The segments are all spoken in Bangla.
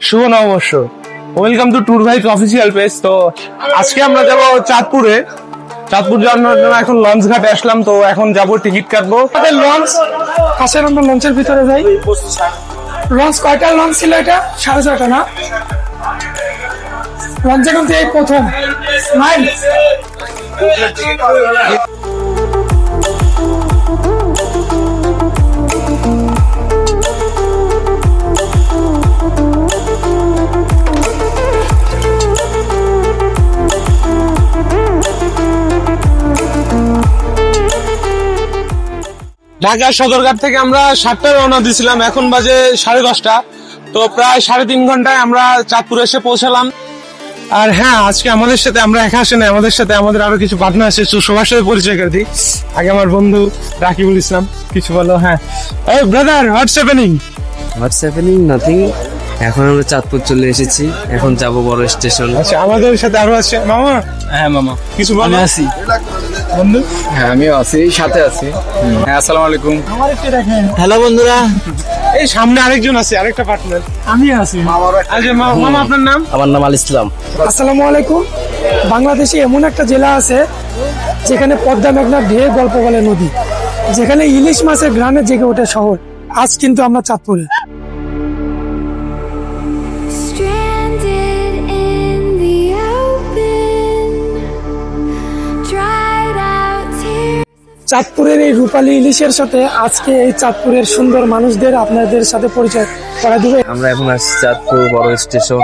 শুভ নববর্ষ। Welcome to tour vice official page. তো আজকে আমরা যাব চাঁদপুরে। চাঁদপুর যাওয়ার জন্য এখন লঞ্চ ঘাটে আসলাম। তো এখন যাব টিকিট কাটবো। লঞ্চ আসেন, আমরা লঞ্চের ভিতরে যাই। লঞ্চ কয়টা লঞ্চ ছিল? এটা 6:30 না? লঞ্চে কিন্তু এই প্রথম নাই। ঢাকা সদরঘাট থেকে আমরা 7টায় রওনা দিয়েছিলাম, এখন বাজে 10:30। তো প্রায় 3.5 ঘন্টায় আমরা চাঁদপুরে এসে পৌঁছালাম। আর হ্যাঁ, আজকে আমাদের সাথে আমরা একা আসি না, আমাদের সাথে আমাদের আরো কিছু পার্টনার আছে। সবার সাথে পরিচয় করে দিই। আগে আমার বন্ধু রাকিবুল ইসলাম, কিছু বলো। হ্যাঁ, এই brother, what's happening? What's happening? Nothing. এখন আমরা চাঁদপুর চলে এসেছি, এখন যাব বড় স্টেশন। আচ্ছা, আমাদের সাথে আরো আছে মামা। হ্যাঁ মামা, কিছু বলো। আমি আছি বন্ধু। হ্যাঁ আমিও আছি, সাথে আছি। হ্যাঁ, আসসালামু আলাইকুম। হ্যালো বন্ধুরা। এই সামনে আরেকজন আছে, আরেকটা পার্টনার। আমি আছি। আচ্ছা মামা, আপনার নাম? আমার নাম আল ইসলাম। আসসালামু আলাইকুম। বাংলাদেশে এমন একটা জেলা আছে যেখানে পদ্মা মেঘনার ঢেউ গল্প বলে নদী, যেখানে ইলিশ মাছের গ্রামে জেগে ওঠে শহর। আজ কিন্তু আমরা চাঁদপুরে। Stranded in the open, dried out tears. চাঁদপুরের এই রূপালী ইলিশের সাথে আজকে এই চাঁদপুরের সুন্দর মানুষদের আপনাদের সাথে পরিচয় করা দিবে। আমরা এখন আসছি চাঁদপুর বড় স্টেশন।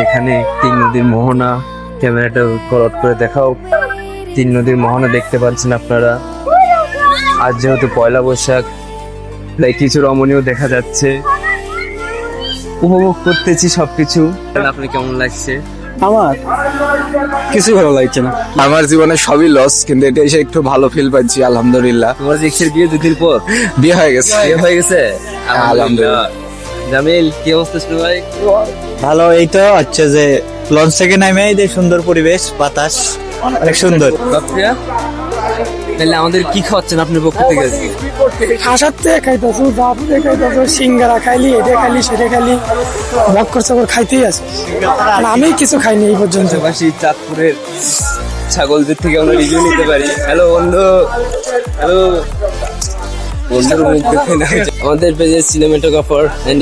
এখানে তিন নদীর মোহনা, ক্যামেরাটা করট করে দেখাও। তিন নদীর মোহনা দেখতে পাচ্ছেন আপনারা। আজ যেহেতু পয়লা বৈশাখ, তাই কিছু রমণীয় দেখা যাচ্ছে। উপভোগ করতেছি সবকিছু। আপনার কেমন লাগছে? আমার কিছু ভালো লাগছে না। আমার জীবনে সবই লস, কিন্তু এটা এসে একটু ভালো ফিল পাচ্ছি, আলহামদুলিল্লাহ। তোমার জিক্সের বিয়ে 2 দিন পর বিয়ে হয়ে গেছে। বিয়ে হয়ে গেছে, আলহামদুলিল্লাহ। জামিল, কি অবস্থা ছিল ভাই? ভালো। এই তো হচ্ছে যে লঞ্চ থেকে নামে এই যে সুন্দর পরিবেশ, বাতাস অনেক সুন্দর। বাপ্রিয়া, তাহলে আমাদের কি খাওয়াচ্ছেন আপনার পক্ষ থেকে? খাসার থেকে খাইতেছো, বাপুরে খাইতেছো, সিঙ্গারা খাইলি, এটা খাইলি, সেটা খাইলি, ভক্কর চকর খাইতেই আছে। আর আমি কিছু খাইনি এই পর্যন্ত। পাশাপাশি চাঁদপুরের ছাগলদের থেকে আমরা রিভিউ নিতে পারি। হ্যালো বন্ধু। হ্যালো বন্ধুর মুখ দেখে না। আমাদের পেজের সিনেমাটোগ্রাফার এন্ড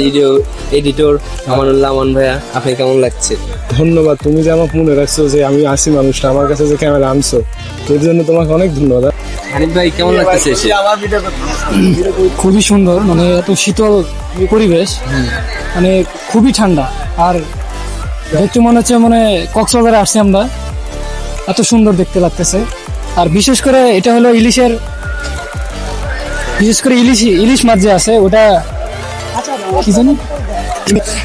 এডিটর আমানুল্লাহ আমান ভাইয়া, আপনি কেমন লাগছে? ধন্যবাদ, তুমি যে আমার মনে রাখছো যে আমি আসি মানুষটা, আমার কাছে যে ক্যামেরা আনছো, এর জন্য তোমাকে অনেক ধন্যবাদ। হানিফ ভাই কেমন লাগতেছে এসে? খুবই সুন্দর, মানে এত শীতল পরিবেশ, মানে খুবই ঠান্ডা। আর দেখতে মনে হচ্ছে মানে কক্সবাজারে আসছি আমরা, এত সুন্দর দেখতে লাগতেছে। আর বিশেষ করে এটা হলো ইলিশের, বিশেষ করে ইলিশ মাছ যে আছে ওটা কি জানি।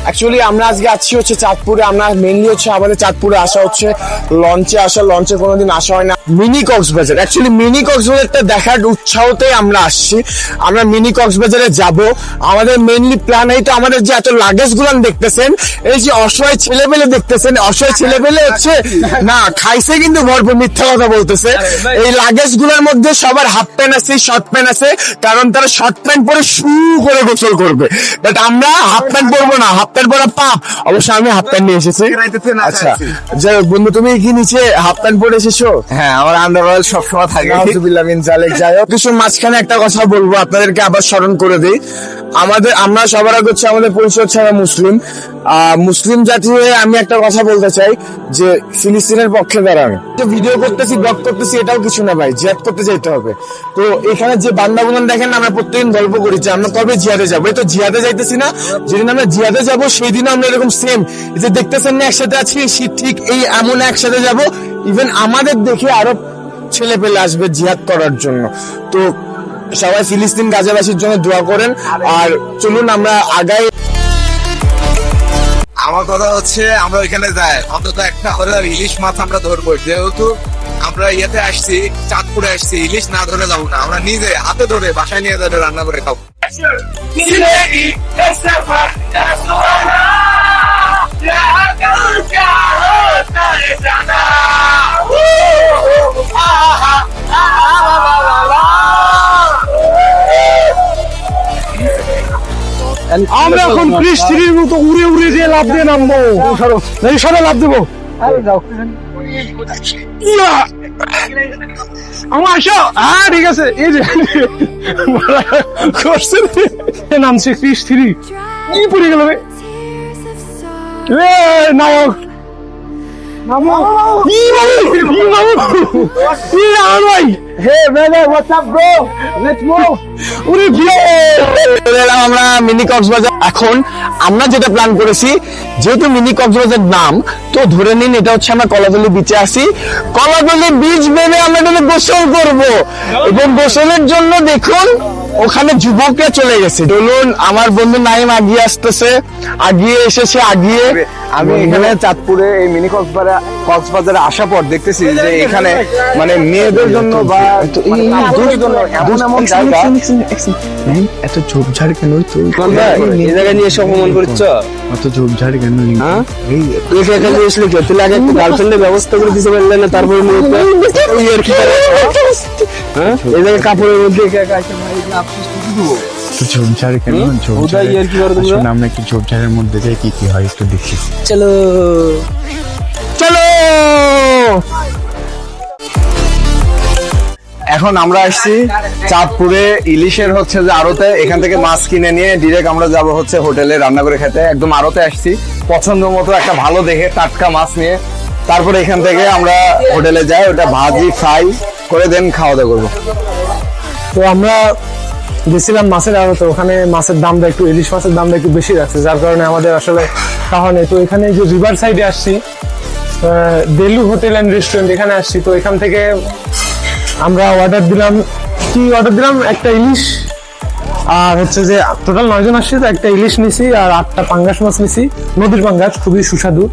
অ্যাকচুয়ালি আমরা আজকে আছি হচ্ছে চাঁদপুরে। আমরা মেইনলি হচ্ছে আমাদের চাঁদপুরে আসা হচ্ছে লঞ্চে আসা। লঞ্চে কোনোদিন আসা হয় না। মিনি কক্সবাজার, অ্যাকচুয়ালি মিনি কক্সবাজারটা দেখার উৎসাহতেই আমরা আসছি। আমরা মিনি কক্সবাজারে যাব। আমাদের মেইনলি প্ল্যান এই তো, আমাদের যে এত লাগেজ গুলান দেখতেছেন, এই যে অসহায় ছেলেপেলে দেখতেছেন, অসহায় ছেলেপেলে হচ্ছে না খাইছে কিন্তু ভরপুর মিথ্যা কথা বলতেছে। এই লাগেজ গুলোর মধ্যে সবার হাফ প্যান্ট আছে, শর্ট প্যান্ট আছে, কারণ তারা শর্ট প্যান্ট পরে শু করে গোসল করবে। বাট আমরা হাফ প্যান্ট পরবো না, হাফ প্যান্ট পরা পাপ। অবশ্য আমি হাফ প্যান্ট নিয়ে এসেছি। আচ্ছা যাই হোক বন্ধু, তুমি কি নিচে হাফ প্যান্ট পরে এসেছো? হ্যাঁ, আমার আন্ডারওয়্যার সবসময় থাকে। নাউজুবিল্লাহ মিন যালিক। যাই হোক, কিছুর মাঝখানে একটা কথা বলবো, আপনাদেরকে আবার স্মরণ করে দিই। আমরা সবার আগে হচ্ছে আমাদের পরিচয় হচ্ছে আমরা মুসলিম। মুসলিম জাতি হয়ে আমি একটা কথা বলতে চাই যে ফিলিস্তিনের পক্ষে দাঁড়ানো। যে ভিডিও করতেছি, ব্লগ করতেছি, এটাও কিছু না ভাই, জিহাদ করতে যেতে হবে। তো এখানে যে বান্দাবুদান দেখেন, আমরা প্রত্যেকদিন গল্প করি যে আমরা কবে জিহাদে যাবো। এই তো জিহাদে যাইতেছি না, যেদিন আমরা জিহাদে যাবো সেই দিন আমরা এরকম সেম যে দেখতেছেন না একসাথে আছি, ঠিক এই এমন একসাথে যাব। ইভেন আমাদের দেখে আরো ছেলে পেলে আসবে জিহাদ করার জন্য। তো সবাই ফিলিস্তিন গাজাবাসীর জন্য দোয়া করেন। আর চলুন আমরা আগাই। আমার কথা হচ্ছে আমরা ওইখানে যাই, অন্তত একটা করে ইলিশ মাছ আমরা ধরবো। যেহেতু আমরা ইয়েতে আসছি, চাঁদপুরে আসছি, ইলিশ না ধরে যাবো না, আমরা নিজে হাতে ধরে বাসায় নিয়ে যাবে, রান্না করে খাবো। আমরা এখন বৃষ্টির মতো উড়ে উড়ে যে লাভ দিয়ে নামবো সরো এই সরো লাভ দেবো ইয়া! আমার আসো হ্যাঁ ঠিক আছে এই যে করছে রে। নামছে ক্রিস 3 কি পড়ে গেল রে tears of sorrow. এ নায়ক নামো কি ভাই hey brother what's up bro let's move উরি ব্রো এলাম আমরা মিনি কক্সবাজার। এখন আমরা যেটা প্ল্যান করেছি, যেহেতু মিনি কক্সবাজার নাম, তো ধরে নিন এটা হচ্ছে আমরা কলাতলি বিচে আসি। কলাতলি বিচ ভেবে আমরা এখানে গোসল করব, এবং গোসলের জন্য দেখুন ওখানে যুবকরা চলে গেছে। চলুন, আমার বন্ধু নাইম আগিয়ে আসতেছে, আগিয়ে এসেছে আগিয়ে। আমি এখানে চাঁদপুরে এই মিনি কক্সবাজারে আসার পর দেখতেছি যে এখানে মানে মেয়েদের জন্য বা মানে কাপড়ের জন্য এমন এমন জায়গা এত ঝোপঝাড় কেন তুই এই জায়গায় নিয়ে এসে অপমান করছ? এত ঝোপঝাড় কেন হ্যাঁ এই এখানে এসলে কি তুই আগে একটা গার্লফ্রেন্ডের ব্যবস্থা করে দিতে পারলে না? তারপরে ওই আর কি হ্যাঁ এই জায়গায় কাপড়ের মধ্যে একা একা এসে ভাই আফসোস করে দেবো। ঝোপঝাড় কেন ওটাই আর কি করো তোমরা? আমরা একটু ঝোপঝাড়ের মধ্যে যাই, কি কি হয় একটু দেখি। চলো চলো, এখন আমরা আসছি চাঁদপুরে ইলিশের হচ্ছে যে আড়তে। এখান থেকে মাছ কিনে নিয়ে ডিরেক্ট আমরা যাব হচ্ছে হোটেলে রান্না করে খেতে। একদম আড়তে আসছি পছন্দ মতো একটা ভালো দেখে টাটকা মাছ নিয়ে, তারপরে এখান থেকে আমরা হোটেলে যাই, ওটা ভাজি ফ্রাই করে দেন খাওয়া দাওয়া করবো। তো আমরা গেছিলাম মাছের আড়তে, ওখানে মাছের দামটা একটু, ইলিশ মাছের দামটা একটু বেশি রাখছে, যার কারণে আমাদের আসলে খাওয়া নেই। তো এখানে যে রিভার সাইডে আসছি, দেলু হোটেল অ্যান্ড রেস্টুরেন্ট, এখানে আসছি। তো এখান থেকে আমরা অর্ডার দিলাম, কি অর্ডার দিলাম, একটা ইলিশ, আর হচ্ছে যে টোটাল 9 জন আসছে, তো একটা ইলিশ নিছি আর 8টা পাঙ্গাস মাছ নিছি, নদীর পাঙ্গাস, খুবই সুস্বাদু।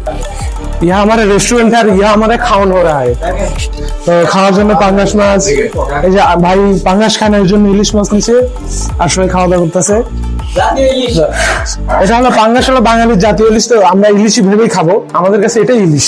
ইহা আমার রেস্টুরেন্ট আর ইহা আমার খাওয়ানো ওরা হয়। তো খাওয়ার জন্য পাঙ্গাস মাছ, এই যে ভাই পাঙ্গাস খায় না, ওই জন্য ইলিশ মাছ নিছে আর সবাই খাওয়া দাওয়া করতেছে। এটা হলো পাঙ্গাস, হলো বাঙালির জাতীয় ইলিশ, তো আমরা ইলিশই ভেবেই খাবো, আমাদের কাছে এটাই ইলিশ।